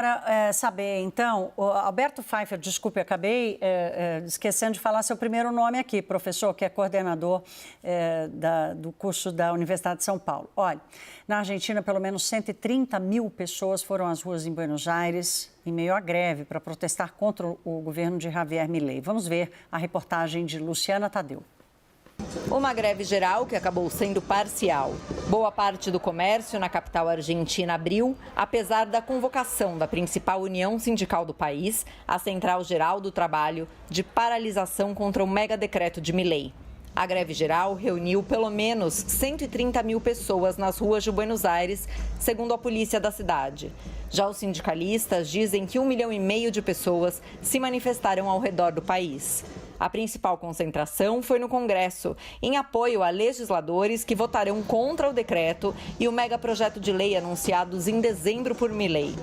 Para saber, então, o Alberto Pfeiffer, desculpe, acabei esquecendo de falar seu primeiro nome aqui, professor, que é coordenador do curso da Universidade de São Paulo. Olha, na Argentina, pelo menos 130 mil pessoas foram às ruas em Buenos Aires, em meio à greve, para protestar contra o governo de Javier Milei. Vamos ver a reportagem de Luciana Tadeu. Uma greve geral que acabou sendo parcial. Boa parte do comércio na capital argentina abriu, apesar da convocação da principal união sindical do país, a Central Geral do Trabalho, de paralisação contra o mega decreto de Milei. A greve geral reuniu pelo menos 130 mil pessoas nas ruas de Buenos Aires, segundo a polícia da cidade. Já os sindicalistas dizem que 1,5 milhão de pessoas se manifestaram ao redor do país. A principal concentração foi no Congresso, em apoio a legisladores que votarão contra o decreto e o megaprojeto de lei anunciados em dezembro por Milei.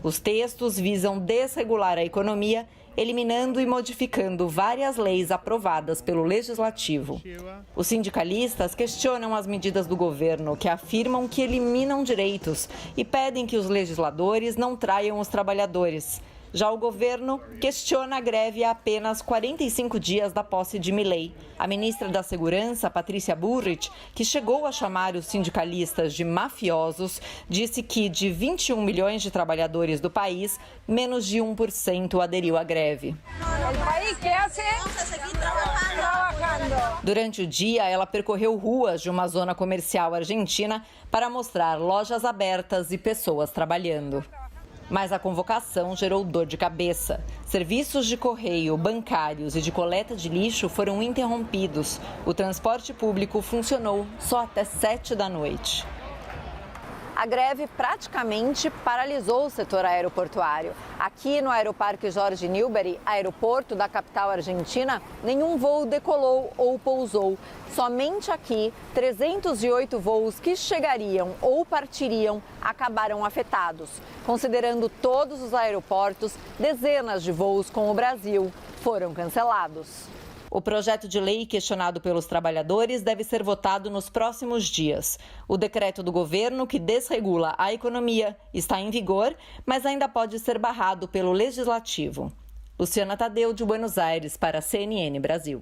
Os textos visam desregular a economia, eliminando e modificando várias leis aprovadas pelo Legislativo. Os sindicalistas questionam as medidas do governo, que afirmam que eliminam direitos e pedem que os legisladores não traiam os trabalhadores. Já o governo questiona a greve há apenas 45 dias da posse de Milei. A ministra da Segurança, Patrícia Bullrich, que chegou a chamar os sindicalistas de mafiosos, disse que de 21 milhões de trabalhadores do país, menos de 1% aderiu à greve. Durante o dia, ela percorreu ruas de uma zona comercial argentina para mostrar lojas abertas e pessoas trabalhando. Mas a convocação gerou dor de cabeça. Serviços de correio, bancários e de coleta de lixo foram interrompidos. O transporte público funcionou só até 7 da noite. A greve praticamente paralisou o setor aeroportuário. Aqui no Aeroparque Jorge Newbery, aeroporto da capital argentina, nenhum voo decolou ou pousou. Somente aqui, 308 voos que chegariam ou partiriam acabaram afetados. Considerando todos os aeroportos, dezenas de voos com o Brasil foram cancelados. O projeto de lei questionado pelos trabalhadores deve ser votado nos próximos dias. O decreto do governo que desregula a economia está em vigor, mas ainda pode ser barrado pelo Legislativo. Luciana Tadeu, de Buenos Aires, para a CNN Brasil.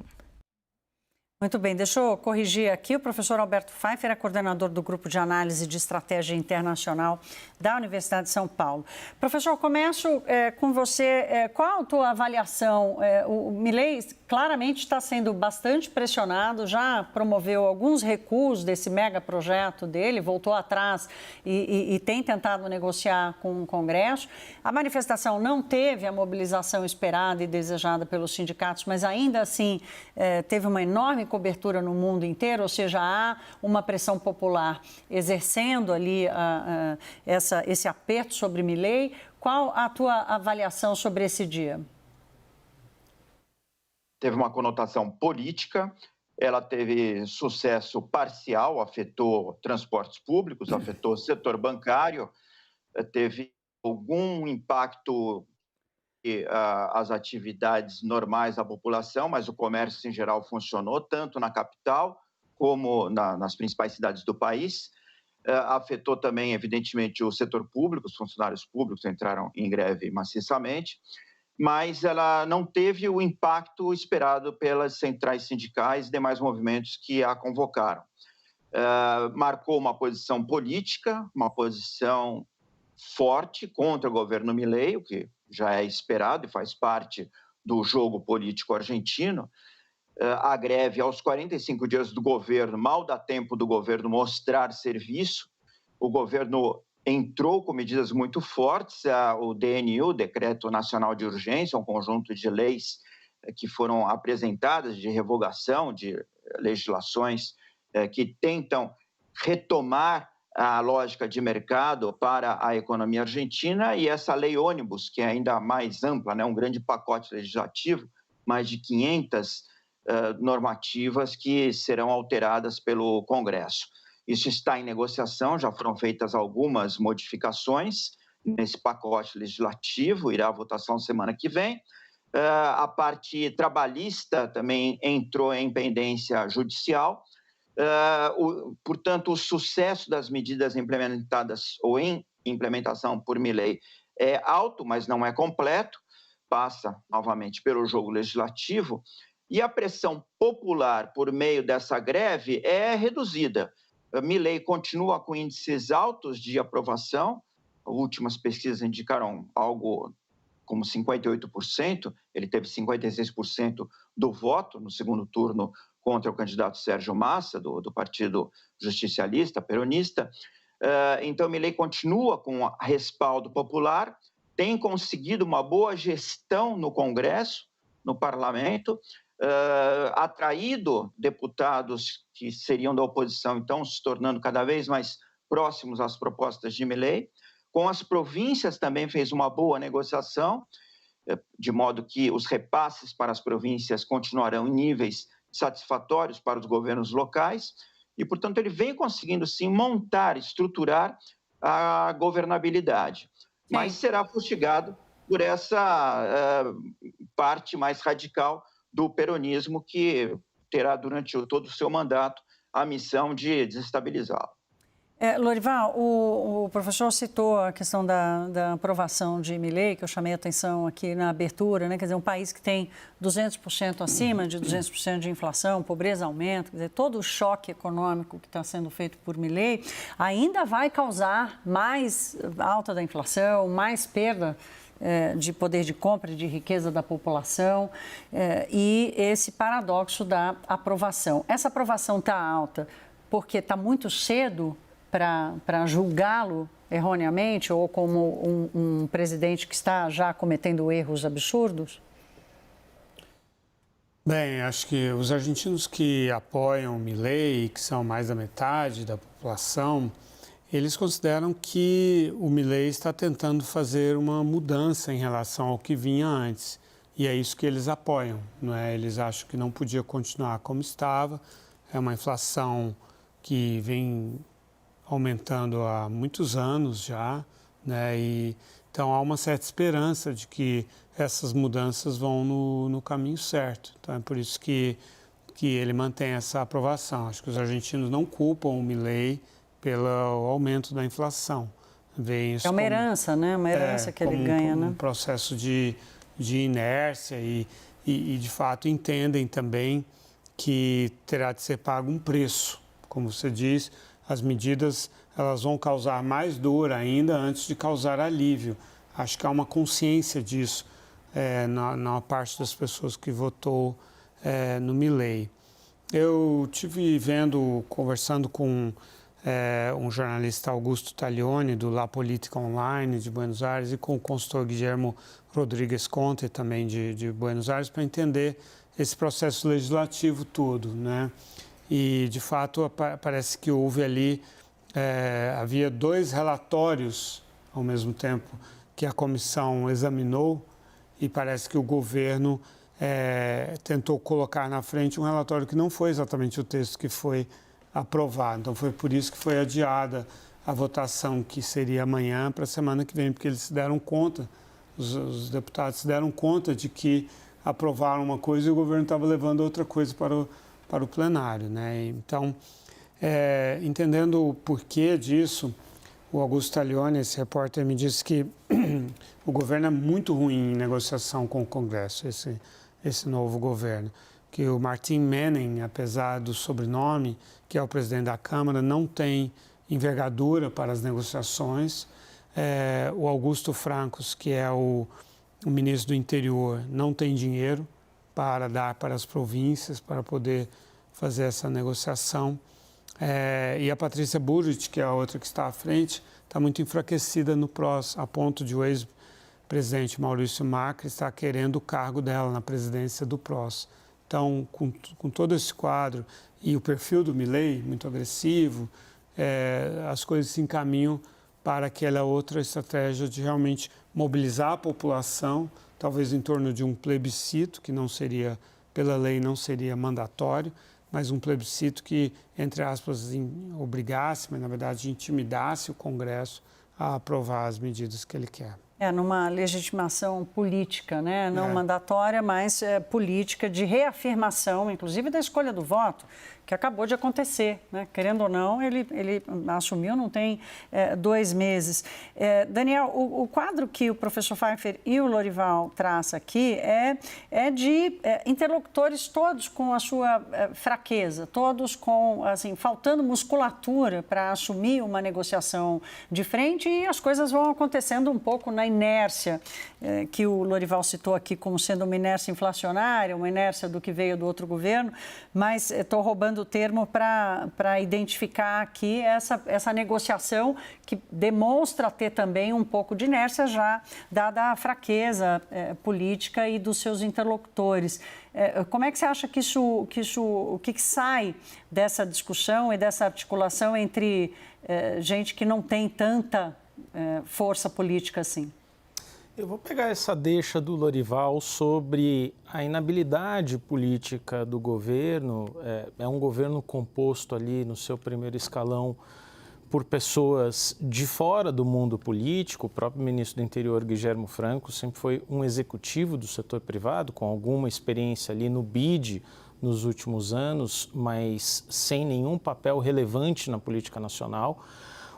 Muito bem, deixa eu corrigir aqui. O professor Alberto Pfeiffer é coordenador do Grupo de Análise de Estratégia Internacional da Universidade de São Paulo. Professor, começo com você. Qual a tua avaliação? O Milei claramente está sendo bastante pressionado, já promoveu alguns recuos desse mega projeto dele, voltou atrás e tem tentado negociar com o Congresso. A manifestação não teve a mobilização esperada e desejada pelos sindicatos, mas ainda assim teve uma enorme cobertura no mundo inteiro, ou seja, há uma pressão popular exercendo ali esse aperto sobre Milei. Qual a tua avaliação sobre esse dia? Teve uma conotação política, ela teve sucesso parcial, afetou transportes públicos, afetou o setor bancário, teve algum impacto as atividades normais da população, mas o comércio em geral funcionou, tanto na capital como nas principais cidades do país. Afetou também, evidentemente, o setor público, os funcionários públicos entraram em greve maciçamente, mas ela não teve o impacto esperado pelas centrais sindicais e demais movimentos que a convocaram. Marcou uma posição política, uma posição forte contra o governo Milei, o que já é esperado e faz parte do jogo político argentino. A greve, aos 45 dias do governo, mal dá tempo do governo mostrar serviço. O governo entrou com medidas muito fortes, o DNU, Decreto Nacional de Urgência, um conjunto de leis que foram apresentadas de revogação de legislações que tentam retomar a lógica de mercado para a economia argentina, e essa lei ônibus, que é ainda mais ampla, né, um grande pacote legislativo, mais de 500 normativas que serão alteradas pelo Congresso. Isso está em negociação, já foram feitas algumas modificações nesse pacote legislativo, irá à votação semana que vem. A parte trabalhista também entrou em pendência judicial. Portanto, o sucesso das medidas implementadas ou em implementação por Milei é alto, mas não é completo, passa novamente pelo jogo legislativo, e a pressão popular por meio dessa greve é reduzida. Milei continua com índices altos de aprovação, últimas pesquisas indicaram algo como 58%, ele teve 56% do voto no segundo turno contra o candidato Sérgio Massa, do Partido Justicialista, peronista. Então, Milei continua com respaldo popular, tem conseguido uma boa gestão no Congresso, no Parlamento, atraído deputados que seriam da oposição, então se tornando cada vez mais próximos às propostas de Milei. Com as províncias também fez uma boa negociação, de modo que os repasses para as províncias continuarão em níveis satisfatórios para os governos locais e, portanto, ele vem conseguindo, sim, montar, estruturar a governabilidade. Mas será fustigado por essa parte mais radical do peronismo que terá, durante todo o seu mandato, a missão de desestabilizá-lo. Lorival, o professor citou a questão da aprovação de Milei, que eu chamei a atenção aqui na abertura, né? Quer dizer, um país que tem 200% acima de 200% de inflação, pobreza aumenta, quer dizer, todo o choque econômico que está sendo feito por Milei ainda vai causar mais alta da inflação, mais perda de poder de compra e de riqueza da população e esse paradoxo da aprovação. Essa aprovação está alta porque está muito cedo para julgá-lo erroneamente ou como um presidente que está já cometendo erros absurdos? Bem, acho que os argentinos que apoiam Milei, que são mais da metade da população, eles consideram que o Milei está tentando fazer uma mudança em relação ao que vinha antes. E é isso que eles apoiam, não é? Eles acham que não podia continuar como estava. É uma inflação que vem aumentando há muitos anos já, né? E, então há uma certa esperança de que essas mudanças vão no caminho certo. Então é por isso que ele mantém essa aprovação. Acho que os argentinos não culpam o Milei pelo aumento da inflação. Veem isso é uma herança, né? Uma herança que ele ganha, né? Um processo de inércia e, de fato, entendem também que terá de ser pago um preço. Como você diz, as medidas elas vão causar mais dor ainda antes de causar alívio. Acho que há uma consciência disso na parte das pessoas que votou no Milei. Eu tive conversando com um jornalista Augusto Taglioni, do La Política Online de Buenos Aires, e com o consultor Guillermo Rodrigues Conte, também de Buenos Aires, para entender esse processo legislativo todo, né? E, de fato, parece que houve ali, havia 2 relatórios ao mesmo tempo que a comissão examinou e parece que o governo tentou colocar na frente um relatório que não foi exatamente o texto que foi aprovado. Então, foi por isso que foi adiada a votação, que seria amanhã, para a semana que vem, porque eles se deram conta, os deputados se deram conta de que aprovaram uma coisa e o governo estava levando outra coisa para o plenário, né? Então, entendendo o porquê disso, o Augusto Taglioni, esse repórter, me disse que o governo é muito ruim em negociação com o Congresso, esse novo governo. Que o Martin Menem, apesar do sobrenome, que é o presidente da Câmara, não tem envergadura para as negociações. O Augusto Francos, que é o ministro do Interior, não tem dinheiro para dar para as províncias, para poder fazer essa negociação. E a Patrícia Bullrich, que é a outra que está à frente, está muito enfraquecida no PROS, a ponto de o ex-presidente Maurício Macri estar querendo o cargo dela na presidência do PROS. Então, com todo esse quadro e o perfil do Milei, muito agressivo, as coisas se encaminham para aquela outra estratégia de realmente mobilizar a população, talvez em torno de um plebiscito, que não seria, pela lei, não seria mandatório, mas um plebiscito que, entre aspas, obrigasse, mas na verdade intimidasse o Congresso a aprovar as medidas que ele quer. Numa legitimação política, né? Não mandatória, mas política de reafirmação, inclusive da escolha do voto, que acabou de acontecer, né? Querendo ou não, ele assumiu, não tem 2 meses. Daniel, o quadro que o professor Pfeiffer e o Lorival traçam aqui é de interlocutores todos com a sua fraqueza, todos com, assim, faltando musculatura para assumir uma negociação de frente, e as coisas vão acontecendo um pouco na inércia que o Lorival citou aqui como sendo uma inércia inflacionária, uma inércia do que veio do outro governo, mas estou roubando o termo para identificar aqui essa negociação que demonstra ter também um pouco de inércia já, dada a fraqueza política e dos seus interlocutores. Como é que você acha que o que sai dessa discussão e dessa articulação entre gente que não tem tanta força política assim? Eu vou pegar essa deixa do Lorival sobre a inabilidade política do governo. É um governo composto ali no seu primeiro escalão por pessoas de fora do mundo político. O próprio ministro do Interior, Guilherme Franco, sempre foi um executivo do setor privado, com alguma experiência ali no BID nos últimos anos, mas sem nenhum papel relevante na política nacional.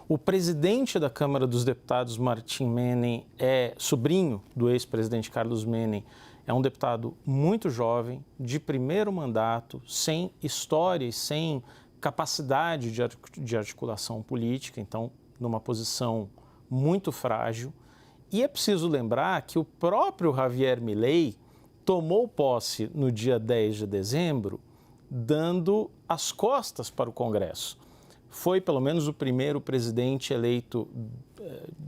O presidente da Câmara dos Deputados, Martim Menem, é sobrinho do ex-presidente Carlos Menem. É um deputado muito jovem, de primeiro mandato, sem história e sem capacidade de articulação política, então, numa posição muito frágil. E é preciso lembrar que o próprio Javier Milei tomou posse no dia 10 de dezembro, dando as costas para o Congresso. Foi, pelo menos, o primeiro presidente eleito,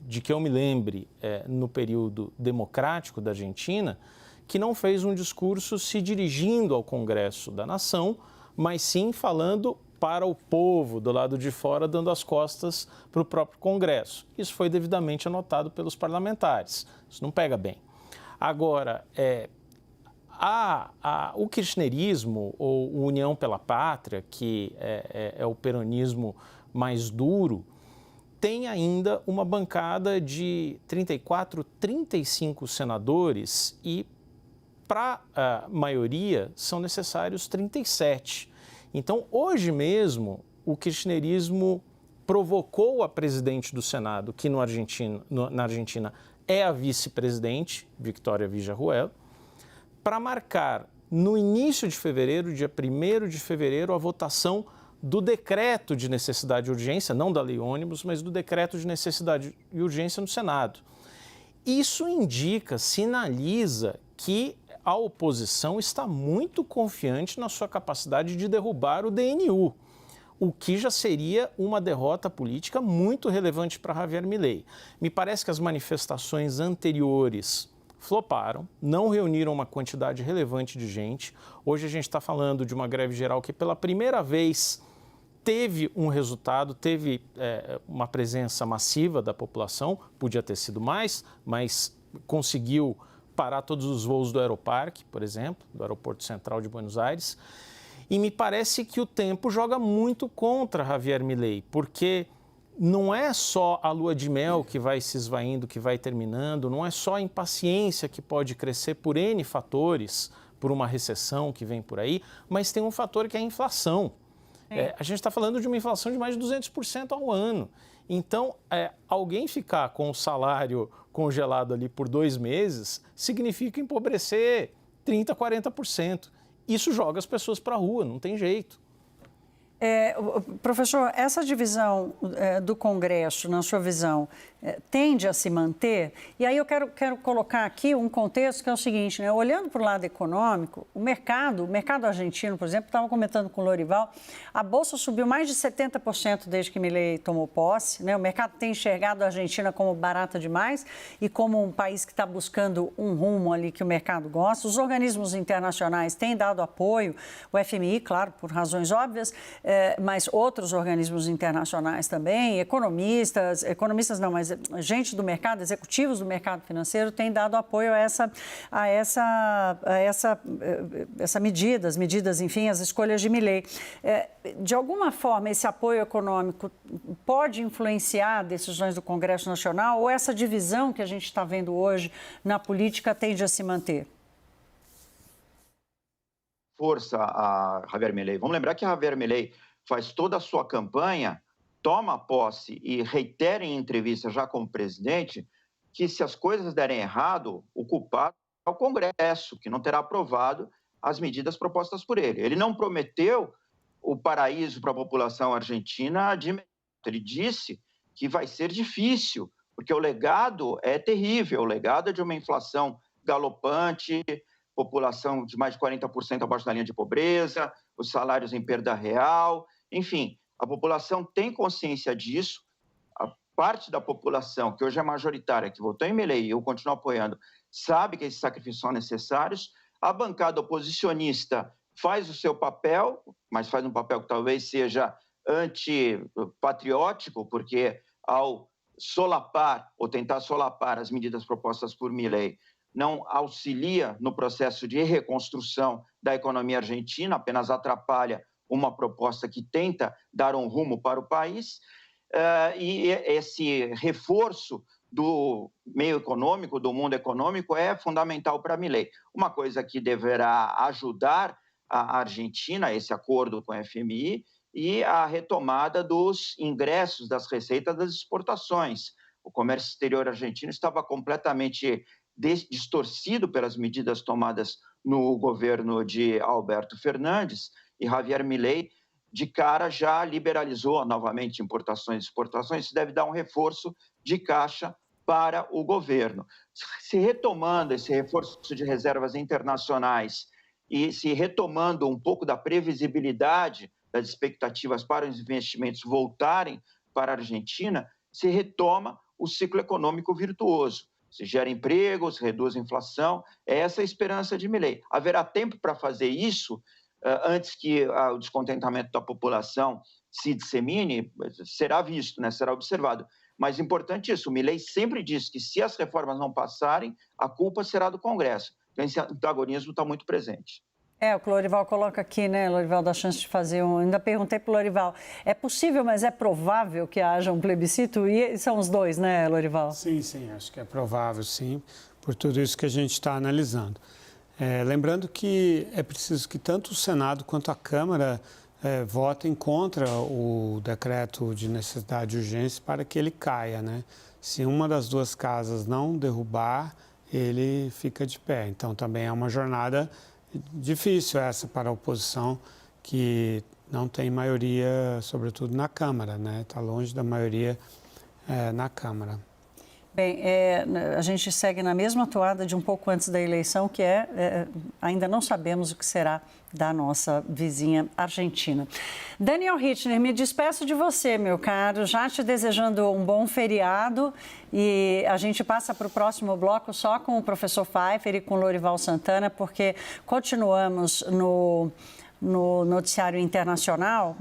de que eu me lembre, no período democrático da Argentina, que não fez um discurso se dirigindo ao Congresso da Nação, mas sim falando para o povo do lado de fora, dando as costas para o próprio Congresso. Isso foi devidamente anotado pelos parlamentares. Isso não pega bem. Agora, o kirchnerismo, ou União pela Pátria, que é o peronismo mais duro, tem ainda uma bancada de 34, 35 senadores e, para a maioria, são necessários 37. Então, hoje mesmo, o kirchnerismo provocou a presidente do Senado, que na Argentina é a vice-presidente, Victoria Villarruel, para marcar no início de fevereiro, dia 1º de fevereiro, a votação do decreto de necessidade e urgência, não da lei ônibus, mas do decreto de necessidade e urgência no Senado. Isso indica, sinaliza que a oposição está muito confiante na sua capacidade de derrubar o DNU, o que já seria uma derrota política muito relevante para Javier Milei. Me parece que as manifestações anteriores floparam, não reuniram uma quantidade relevante de gente. Hoje a gente está falando de uma greve geral que pela primeira vez teve um resultado, teve uma presença massiva da população, podia ter sido mais, mas conseguiu parar todos os voos do Aeroparque, por exemplo, do Aeroporto Central de Buenos Aires. E me parece que o tempo joga muito contra Javier Milei, porque não é só a lua de mel que vai se esvaindo, que vai terminando, não é só a impaciência que pode crescer por N fatores, por uma recessão que vem por aí, mas tem um fator que é a inflação. A gente está falando de uma inflação de mais de 200% ao ano. Então, alguém ficar com o salário congelado ali por 2 meses significa empobrecer 30%, 40%. Isso joga as pessoas para a rua, não tem jeito. Professor, essa divisão do Congresso, na sua visão, tende a se manter? E aí eu quero colocar aqui um contexto que é o seguinte, né? Olhando para o lado econômico, o mercado argentino, por exemplo, estava comentando com o Lorival, a Bolsa subiu mais de 70% desde que Milei tomou posse, né? O mercado tem enxergado a Argentina como barata demais e como um país que está buscando um rumo ali que o mercado gosta. Os organismos internacionais têm dado apoio, o FMI, claro, por razões óbvias, mas outros organismos internacionais também, economistas não, mas gente do mercado, executivos do mercado financeiro têm dado apoio a medidas, enfim, as escolhas de Milei. De alguma forma, esse apoio econômico pode influenciar decisões do Congresso Nacional ou essa divisão que a gente está vendo hoje na política tende a se manter? força a Javier Milei. Vamos lembrar que Javier Milei faz toda a sua campanha, toma posse e reitera em entrevista já como presidente que se as coisas derem errado, o culpado é o Congresso, que não terá aprovado as medidas propostas por ele. Ele não prometeu o paraíso para a população argentina de imediato. Ele disse que vai ser difícil, porque o legado é terrível, o legado é de uma inflação galopante, população de mais de 40% abaixo da linha de pobreza, os salários em perda real, enfim, a população tem consciência disso, a parte da população, que hoje é majoritária, que votou em Milei e eu continuo apoiando, sabe que esses sacrifícios são necessários, a bancada oposicionista faz o seu papel, mas faz um papel que talvez seja antipatriótico, porque ao solapar ou tentar solapar as medidas propostas por Milei, não auxilia no processo de reconstrução da economia argentina, apenas atrapalha uma proposta que tenta dar um rumo para o país. E esse reforço do meio econômico, do mundo econômico, é fundamental para Milei. Uma coisa que deverá ajudar a Argentina, esse acordo com a FMI, e a retomada dos ingressos, das receitas das exportações. O comércio exterior argentino estava completamente distorcido pelas medidas tomadas no governo de Alberto Fernandes, e Javier Milei, de cara, já liberalizou novamente importações e exportações. Isso deve dar um reforço de caixa para o governo. Se retomando esse reforço de reservas internacionais e se retomando um pouco da previsibilidade das expectativas para os investimentos voltarem para a Argentina, se retoma o ciclo econômico virtuoso. Se gera empregos, reduz a inflação, é essa a esperança de Milei. Haverá tempo para fazer isso antes que o descontentamento da população se dissemine, será visto, né? Será observado. Mas importante isso, o Milei sempre disse que se as reformas não passarem, a culpa será do Congresso. Então esse antagonismo está muito presente. O que o Lorival coloca aqui, né, Lorival, da chance de fazer um... Ainda perguntei para o Lorival, é possível, mas é provável que haja um plebiscito? E são os dois, né, Lorival? Sim, acho que é provável, sim, por tudo isso que a gente está analisando. Lembrando que é preciso que tanto o Senado quanto a Câmara votem contra o decreto de necessidade de urgência para que ele caia, né? Se uma das duas casas não derrubar, ele fica de pé. Então, também é uma jornada difícil essa para a oposição, que não tem maioria, sobretudo na Câmara, né? Está longe da maioria na Câmara. Bem, a gente segue na mesma toada de um pouco antes da eleição, que ainda não sabemos o que será da nossa vizinha Argentina. Daniel Hitchner, me despeço de você, meu caro, já te desejando um bom feriado, e a gente passa para o próximo bloco só com o professor Pfeiffer e com o Lorival Santana, porque continuamos no noticiário internacional.